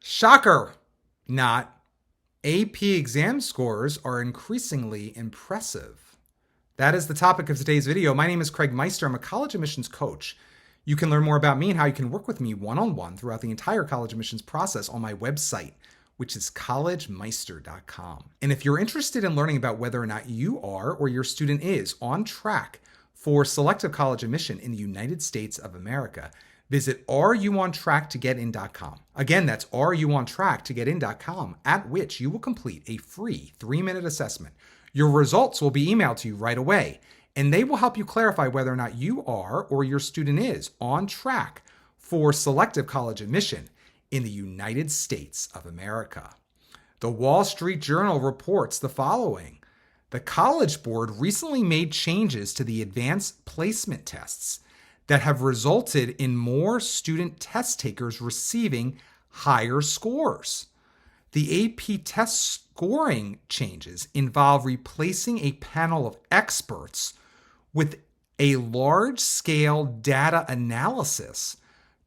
Shocker! Not. AP exam scores are increasingly impressive. That is the topic of today's video. My name is Craig Meister. I'm a college admissions coach. You can learn more about me and how you can work with me one-on-one throughout the entire college admissions process on my website, which is collegemeister.com. And if you're interested in learning about whether or not you are or your student is on track for selective college admission in the United States of America, visit areyouontracktogetin.com. Again, that's areyouontracktogetin.com, at which you will complete a free 3-minute assessment. Your results will be emailed to you right away, and they will help you clarify whether or not you are or your student is on track for selective college admission in the United States of America. The Wall Street Journal reports the following. The College Board recently made changes to the advanced placement tests that have resulted in more student test takers receiving higher scores. The AP test scoring changes involve replacing a panel of experts with a large-scale data analysis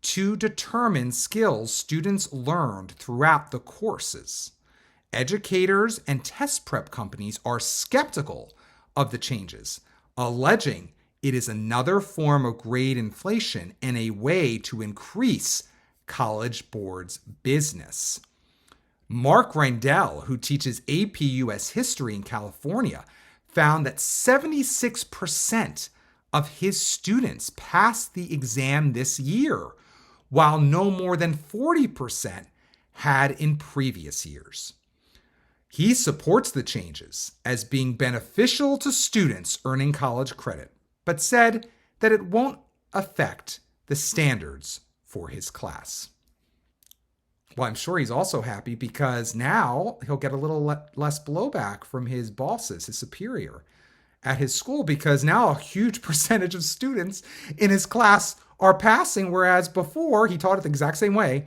to determine skills students learned throughout the courses. Educators and test prep companies are skeptical of the changes, alleging it is another form of grade inflation and a way to increase College Board's business. Mark Reindell, who teaches AP US History in California, found that 76% of his students passed the exam this year, while no more than 40% had in previous years. He supports the changes as being beneficial to students earning college credit, but said that it won't affect the standards for his class. Well, I'm sure he's also happy because now he'll get a little less blowback from his bosses, his superior at his school, because now a huge percentage of students in his class are passing, whereas before he taught it the exact same way,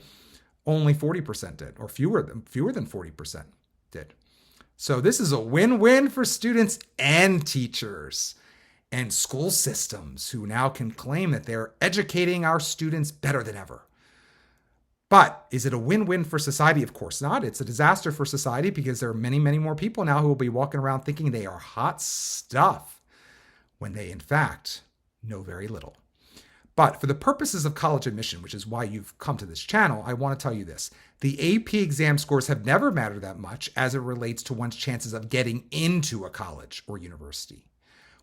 only 40% did, or fewer than 40% did. So this is a win-win for students and teachers and school systems who now can claim that they're educating our students better than ever. But is it a win-win for society? Of course not. It's a disaster for society because there are many, many more people now who will be walking around thinking they are hot stuff when they, in fact, know very little. But for the purposes of college admission, which is why you've come to this channel, I want to tell you this. The AP exam scores have never mattered that much as it relates to one's chances of getting into a college or university.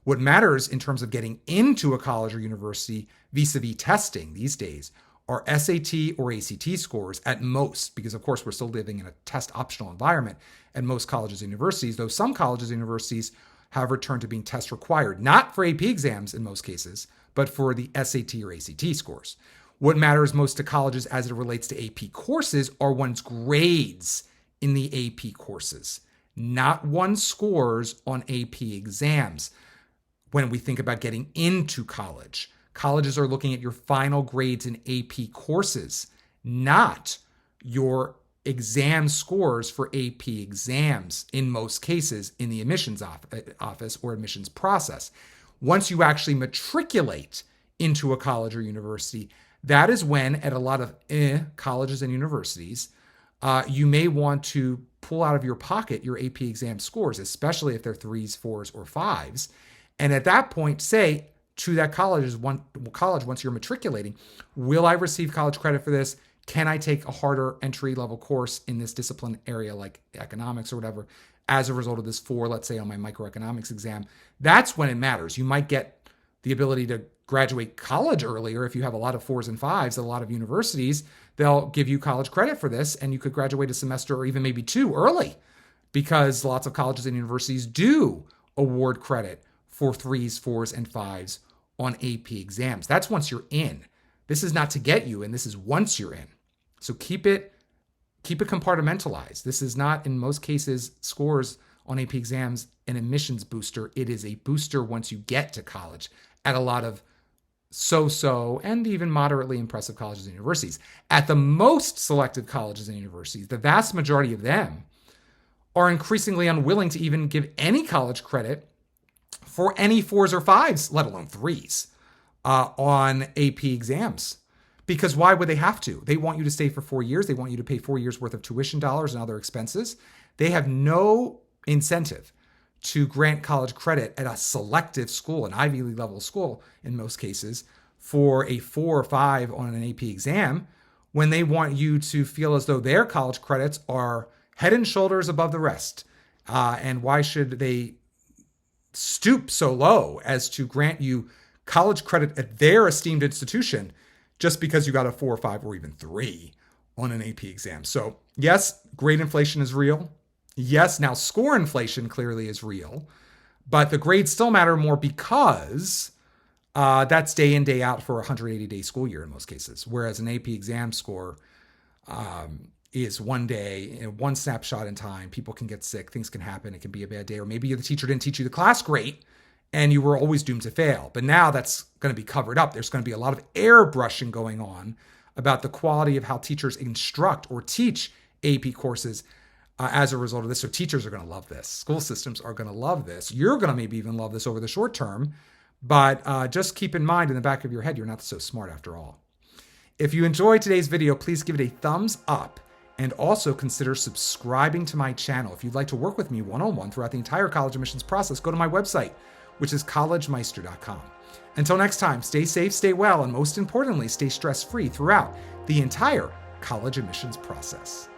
What matters in terms of getting into a college or university vis-a-vis testing these days are SAT or ACT scores at most, because of course we're still living in a test optional environment at most colleges and universities, though some colleges and universities have returned to being test required, not for AP exams in most cases, but for the SAT or ACT scores. What matters most to colleges as it relates to AP courses are one's grades in the AP courses, not one's scores on AP exams. When we think about getting into college, colleges are looking at your final grades in AP courses, not your exam scores for AP exams in most cases in the admissions office or admissions process. Once you actually matriculate into a college or university, that is when at a lot of colleges and universities, you may want to pull out of your pocket your AP exam scores, especially if they're 3s, 4s, or 5s. And at that point, say to that college, once you're matriculating, will I receive college credit for this? Can I take a harder entry-level course in this discipline area like economics or whatever as a result of this 4, let's say on my microeconomics exam? That's when it matters. You might get the ability to graduate college earlier if you have a lot of 4s and 5s at a lot of universities. They'll give you college credit for this, and you could graduate a semester or even maybe 2 early because lots of colleges and universities do award credit for 3s, 4s, and 5s on AP exams. That's once you're in. This is not to get you in. This is once you're in. So keep it compartmentalized. This is not, in most cases, scores on AP exams an admissions booster. It is a booster once you get to college at a lot of so-so and even moderately impressive colleges and universities. At the most selective colleges and universities, the vast majority of them are increasingly unwilling to even give any college credit for any 4s or 5s, let alone 3s, on AP exams, Because why would they have to? They want you to stay for 4 years. They want you to pay 4 years worth of tuition dollars and other expenses. They have no incentive to grant college credit at a selective school, an Ivy League level school in most cases, for a 4 or 5 on an AP exam, when they want you to feel as though their college credits are head and shoulders above the rest. And why should they stoop so low as to grant you college credit at their esteemed institution just because you got a 4 or 5 or even 3 on an AP exam? So yes, grade inflation is real. Yes, now score inflation clearly is real, but the grades still matter more because that's day in, day out for a 180-day school year in most cases, whereas an AP exam score is one day, one snapshot in time. People can get sick, things can happen, it can be a bad day, or maybe the teacher didn't teach you the class great and you were always doomed to fail. But now that's going to be covered up. There's going to be a lot of airbrushing going on about the quality of how teachers instruct or teach AP courses as a result of this. So teachers are going to love this. School systems are going to love this. You're going to maybe even love this over the short term. But just keep in mind in the back of your head, you're not so smart after all. If you enjoyed today's video, please give it a thumbs up and also consider subscribing to my channel. If you'd like to work with me one-on-one throughout the entire college admissions process, go to my website, which is collegemeister.com. Until next time, stay safe, stay well, and most importantly, stay stress-free throughout the entire college admissions process.